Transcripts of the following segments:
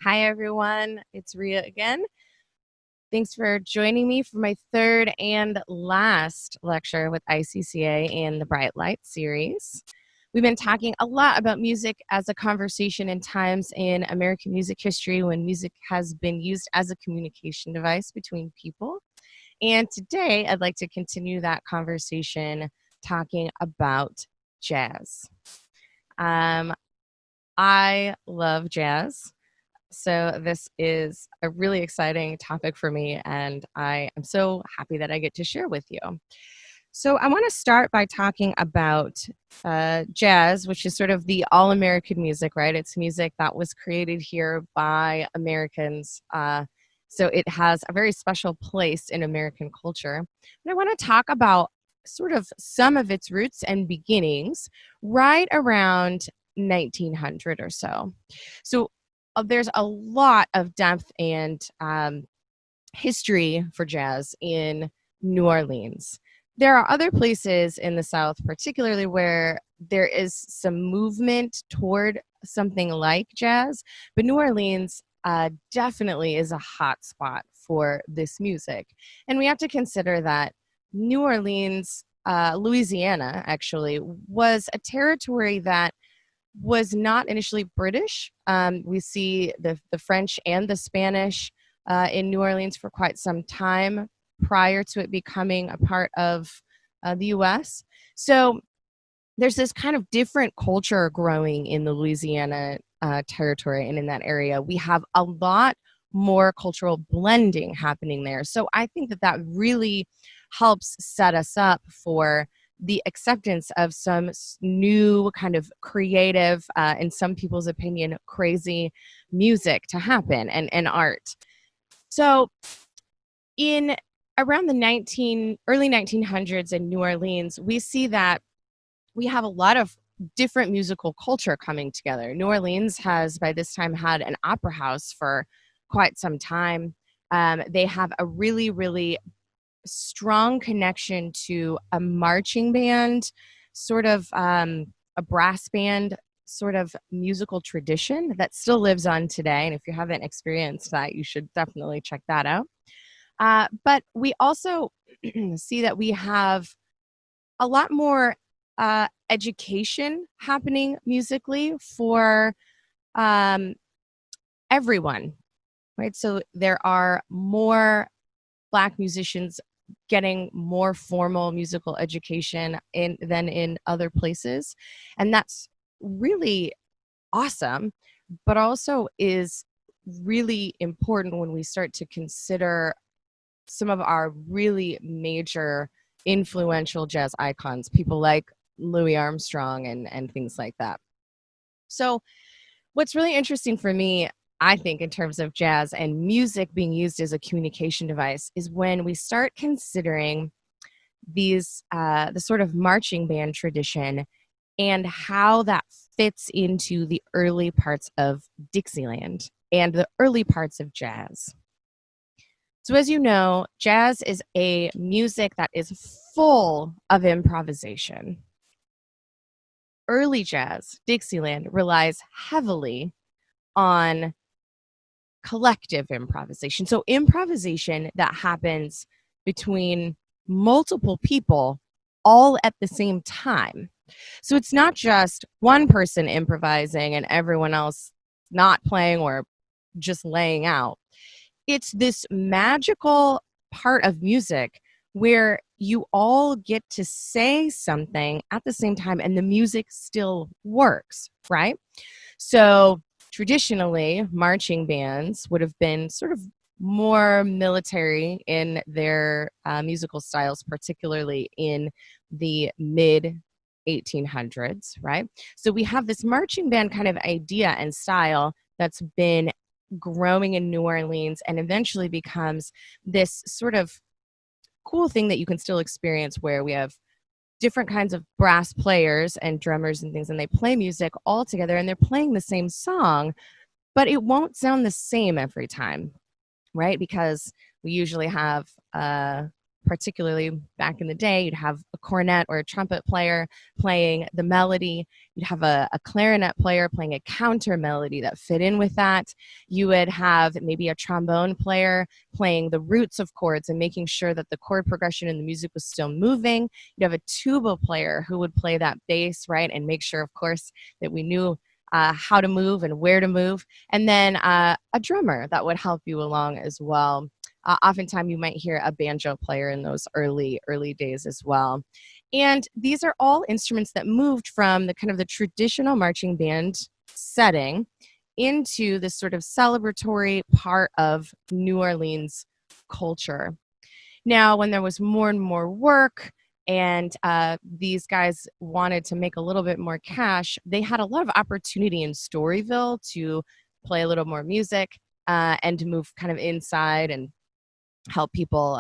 Hi, everyone. It's Rhia again. Thanks for joining me for my third and last lecture with ICCA in the Bright Light series. We've been talking a lot about music as a conversation in times in American music history when music has been used as a communication device between people. And today I'd like to continue that conversation talking about jazz. I love jazz. So this is a really exciting topic for me, and I am so happy that I get to share with you. So I want to start by talking about jazz, which is sort of the all-American music, right? It's music that was created here by Americans. So it has a very special place in American culture. And I want to talk about sort of some of its roots and beginnings right around 1900 or so. So there's a lot of depth and history for jazz in New Orleans. There are other places in the South, particularly where there is some movement toward something like jazz, but New Orleans definitely is a hot spot for this music. And we have to consider that New Orleans, Louisiana, actually, was a territory that was not initially British. We see the French and the Spanish in New Orleans for quite some time prior to it becoming a part of the U.S. So there's this kind of different culture growing in the Louisiana territory and in that area. We have a lot more cultural blending happening there. So I think that that really helps set us up for the acceptance of some new kind of creative, in some people's opinion, crazy music to happen and art. So in around the early 1900s in New Orleans, we see that we have a lot of different musical culture coming together. New Orleans has by this time had an opera house for quite some time. They have a really, really strong connection to a marching band, sort of a brass band sort of musical tradition that still lives on today. And if you haven't experienced that, you should definitely check that out. But we also see that we have a lot more education happening musically for everyone, right? So there are more Black musicians getting more formal musical education than in other places. And that's really awesome, but also is really important when we start to consider some of our really major influential jazz icons, people like Louis Armstrong and things like that. So what's really interesting for me, I think, in terms of jazz and music being used as a communication device is when we start considering these the sort of marching band tradition and how that fits into the early parts of Dixieland and the early parts of jazz. So as you know, jazz is a music that is full of improvisation. Early jazz, Dixieland, relies heavily on collective improvisation. So improvisation that happens between multiple people all at the same time. So it's not just one person improvising and everyone else not playing or just laying out. It's this magical part of music where you all get to say something at the same time and the music still works, right? So traditionally, marching bands would have been sort of more military in their musical styles, particularly in the mid 1800s, right? So we have this marching band kind of idea and style that's been growing in New Orleans and eventually becomes this sort of cool thing that you can still experience where we have different kinds of brass players and drummers and things, and they play music all together and they're playing the same song, but it won't sound the same every time, right? Because we usually have particularly back in the day, you'd have a cornet or a trumpet player playing the melody. You'd have a clarinet player playing a counter melody that fit in with that. You would have maybe a trombone player playing the roots of chords and making sure that the chord progression in the music was still moving. You'd have a tuba player who would play that bass, right, and make sure, of course, that we knew how to move and where to move. And then a drummer that would help you along as well. Oftentimes you might hear a banjo player in those early days as well. And these are all instruments that moved from the kind of the traditional marching band setting into this sort of celebratory part of New Orleans culture. Now, when there was more and more work and these guys wanted to make a little bit more cash, they had a lot of opportunity in Storyville to play a little more music and to move kind of inside and help people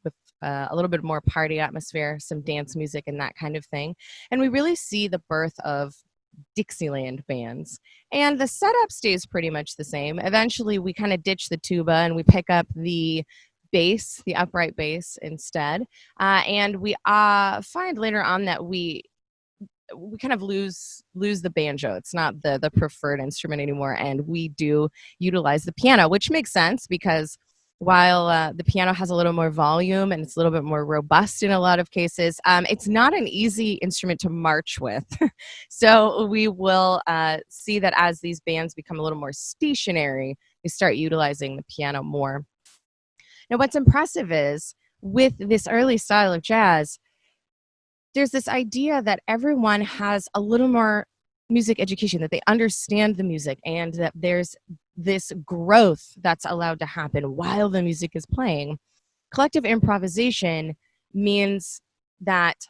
with a little bit more party atmosphere, some dance music and that kind of thing. And we really see the birth of Dixieland bands. And the setup stays pretty much the same. Eventually, we kind of ditch the tuba and we pick up the bass, the upright bass instead. And we find later on that we kind of lose the banjo. It's not the preferred instrument anymore. And we do utilize the piano, which makes sense because while the piano has a little more volume and it's a little bit more robust in a lot of cases, it's not an easy instrument to march with. So we will see that as these bands become a little more stationary, they start utilizing the piano more. Now, what's impressive is with this early style of jazz, there's this idea that everyone has a little more music education, that they understand the music, and that there's this growth that's allowed to happen while the music is playing. Collective improvisation means that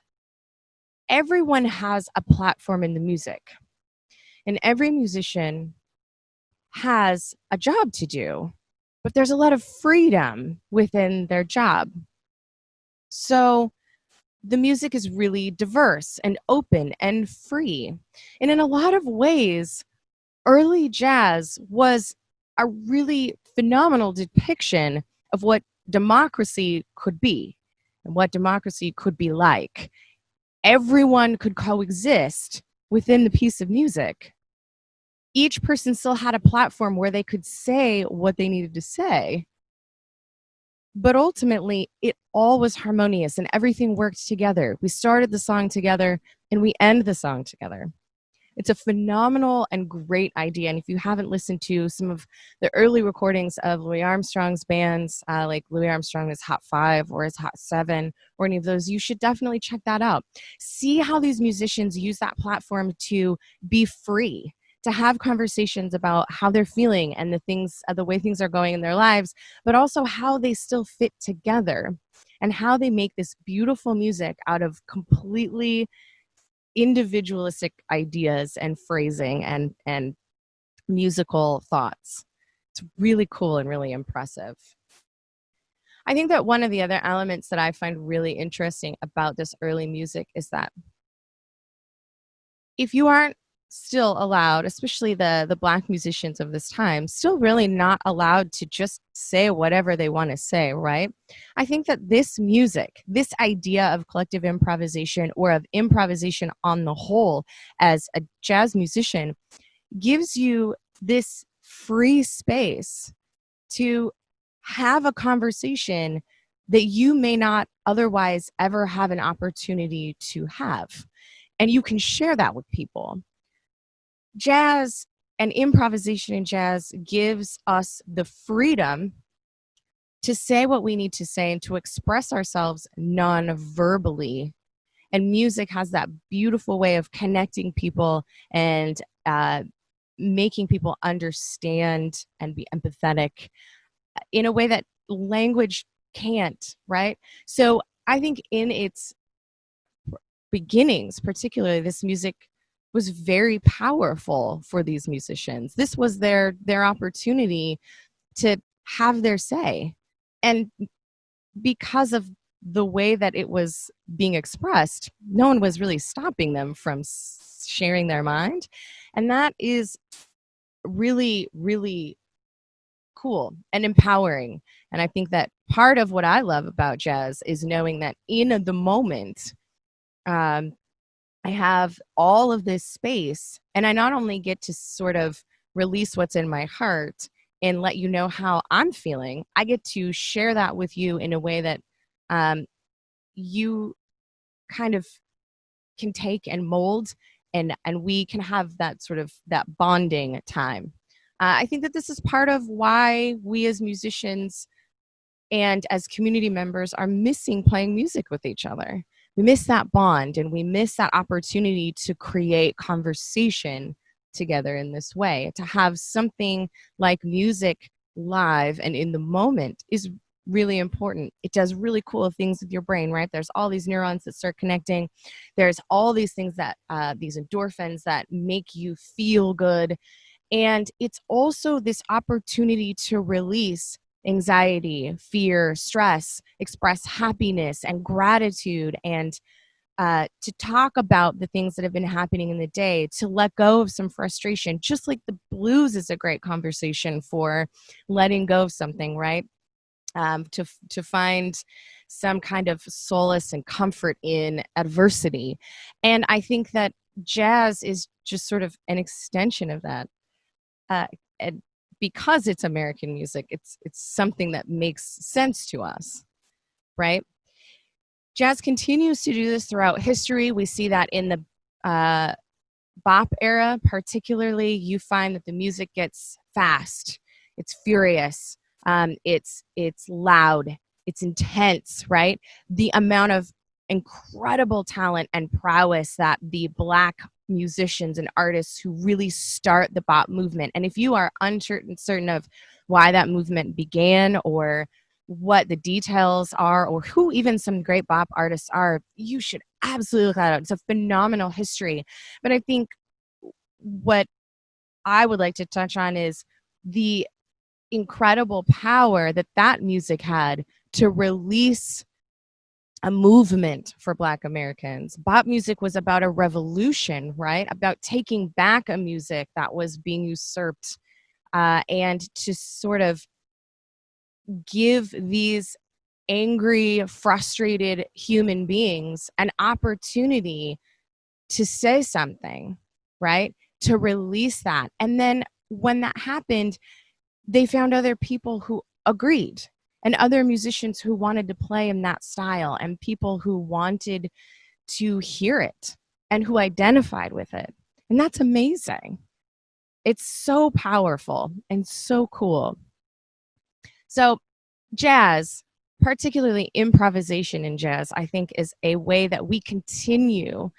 everyone has a platform in the music, and every musician has a job to do, but there's a lot of freedom within their job. So the music is really diverse and open and free. And in a lot of ways, early jazz was a really phenomenal depiction of what democracy could be and what democracy could be like. Everyone could coexist within the piece of music. Each person still had a platform where they could say what they needed to say. But ultimately, it all was harmonious and everything worked together. We started the song together and we end the song together. It's a phenomenal and great idea. And if you haven't listened to some of the early recordings of Louis Armstrong's bands, like Louis Armstrong is Hot 5 or is Hot 7 or any of those, you should definitely check that out. See how these musicians use that platform to be free, to have conversations about how they're feeling and the way things are going in their lives, but also how they still fit together and how they make this beautiful music out of completely individualistic ideas and phrasing and musical thoughts. It's really cool and really impressive. I think that one of the other elements that I find really interesting about this early music is that if you aren't still allowed, especially the Black musicians of this time, still really not allowed to just say whatever they want to say, right? I think that this music, this idea of collective improvisation or of improvisation on the whole as a jazz musician gives you this free space to have a conversation that you may not otherwise ever have an opportunity to have. And you can share that with people. Jazz and improvisation in jazz gives us the freedom to say what we need to say and to express ourselves non-verbally. And music has that beautiful way of connecting people and making people understand and be empathetic in a way that language can't, right? So I think in its beginnings, particularly, this music was very powerful for these musicians. This was their opportunity to have their say. And because of the way that it was being expressed, no one was really stopping them from sharing their mind. And that is really, really cool and empowering. And I think that part of what I love about jazz is knowing that in the moment, um, I have all of this space, and I not only get to sort of release what's in my heart and let you know how I'm feeling, I get to share that with you in a way that um, you kind of can take and mold, and we can have that sort of that bonding time. I think that this is part of why we as musicians and as community members are missing playing music with each other. We miss that bond, and we miss that opportunity to create conversation together in this way. To have something like music live and in the moment is really important. It does really cool things with your brain, right? There's all these neurons that start connecting. There's all these things that, these endorphins that make you feel good. And it's also this opportunity to release anxiety, fear, stress, express happiness and gratitude, and to talk about the things that have been happening in the day, to let go of some frustration, just like the blues is a great conversation for letting go of something, right? To find some kind of solace and comfort in adversity. And I think that jazz is just sort of an extension of that. And because it's American music, it's something that makes sense to us, right? Jazz continues to do this throughout history. We see that in the bop era, particularly. You find that the music gets fast, it's furious, it's loud, it's intense, right? The amount of incredible talent and prowess that the Black musicians and artists who really start the bop movement. And if you are uncertain of why that movement began, or what the details are, or who even some great bop artists are, you should absolutely look that up. It's a phenomenal history. But I think what I would like to touch on is the incredible power that that music had to release a movement for Black Americans. Bop music was about a revolution, right? About taking back a music that was being usurped, and to sort of give these angry, frustrated human beings an opportunity to say something, right? To release that. And then when that happened, they found other people who agreed, and other musicians who wanted to play in that style, and people who wanted to hear it and who identified with it. And that's amazing. It's so powerful and so cool. So, jazz, particularly improvisation in jazz, I think is a way that we continue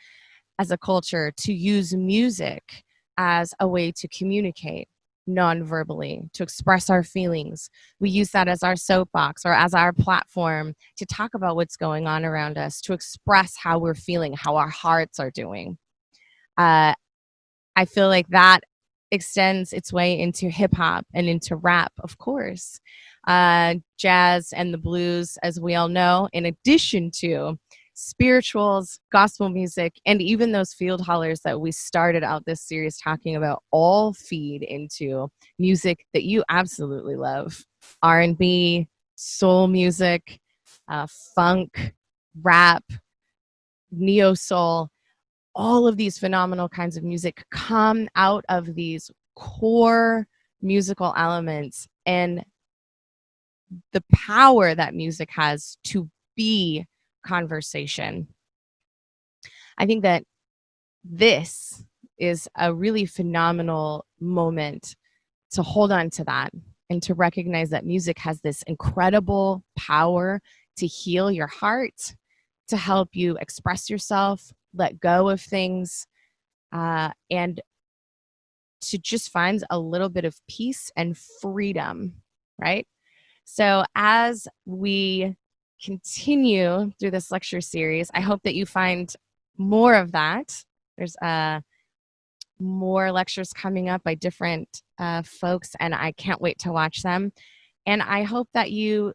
as a culture to use music as a way to communicate non-verbally, to express our feelings. We use that as our soapbox or as our platform to talk about what's going on around us, to express how we're feeling, how our hearts are doing. I feel like that extends its way into hip hop and into rap, of course. Jazz and the blues, as we all know, in addition to spirituals, gospel music, and even those field hollers that we started out this series talking about, all feed into music that you absolutely love. R&B, soul music, funk, rap, neo soul. All of these phenomenal kinds of music come out of these core musical elements, and the power that music has to be conversation. I think that this is a really phenomenal moment to hold on to that, and to recognize that music has this incredible power to heal your heart, to help you express yourself, let go of things, and to just find a little bit of peace and freedom, right? So as we continue through this lecture series, I hope that you find more of that. There's more lectures coming up by different folks, and I can't wait to watch them. And I hope that you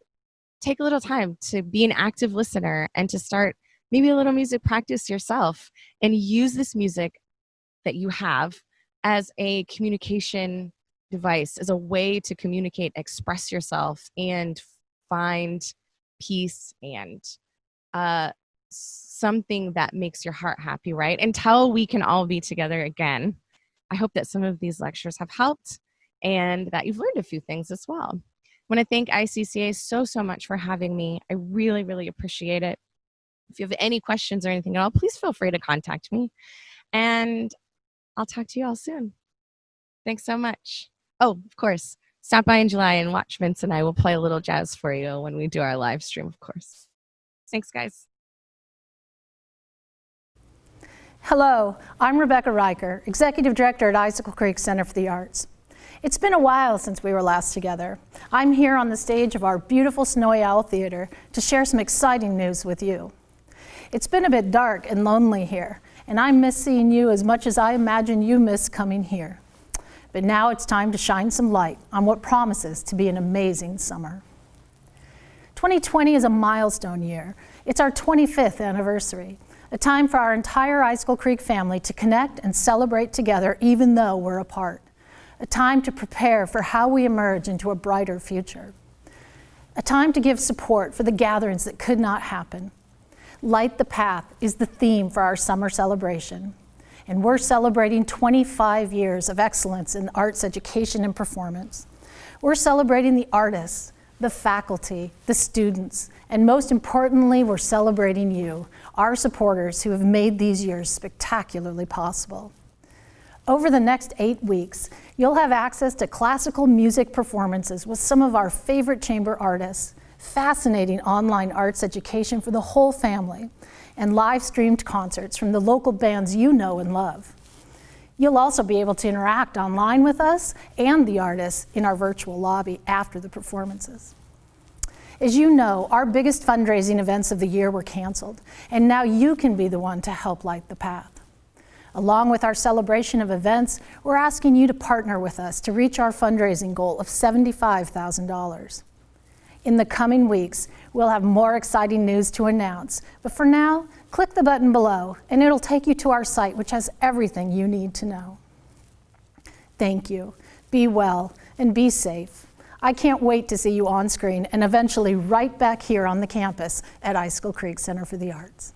take a little time to be an active listener, and to start maybe a little music practice yourself, and use this music that you have as a communication device, as a way to communicate, express yourself, and find peace and something that makes your heart happy, right? Until we can all be together again. I hope that some of these lectures have helped and that you've learned a few things as well. I want to thank ICCA so much for having me. I really appreciate it. If you have any questions or anything at all, please feel free to contact me. And I'll talk to you all soon. Thanks so much. Oh, of course, stop by in July and watch Vince and I will play a little jazz for you when we do our live stream, of course. Thanks, guys. Hello, I'm Rebecca Riker, Executive Director at Icicle Creek Center for the Arts. It's been a while since we were last together. I'm here on the stage of our beautiful Snowy Owl Theater to share some exciting news with you. It's been a bit dark and lonely here, and I miss seeing you as much as I imagine you miss coming here. But now it's time to shine some light on what promises to be an amazing summer. 2020 is a milestone year. It's our 25th anniversary. A time for our entire Icicle Creek family to connect and celebrate together even though we're apart. A time to prepare for how we emerge into a brighter future. A time to give support for the gatherings that could not happen. Light the Path is the theme for our summer celebration. And we're celebrating 25 years of excellence in arts education and performance. We're celebrating the artists, the faculty, the students, and most importantly, we're celebrating you, our supporters who have made these years spectacularly possible. Over the next 8 weeks, you'll have access to classical music performances with some of our favorite chamber artists, fascinating online arts education for the whole family, and live-streamed concerts from the local bands you know and love. You'll also be able to interact online with us and the artists in our virtual lobby after the performances. As you know, our biggest fundraising events of the year were canceled, and now you can be the one to help light the path. Along with our celebration of events, we're asking you to partner with us to reach our fundraising goal of $75,000. In the coming weeks, we'll have more exciting news to announce, but for now, click the button below and it'll take you to our site, which has everything you need to know. Thank you. Be well and be safe. I can't wait to see you on screen and eventually right back here on the campus at Icicle Creek Center for the Arts.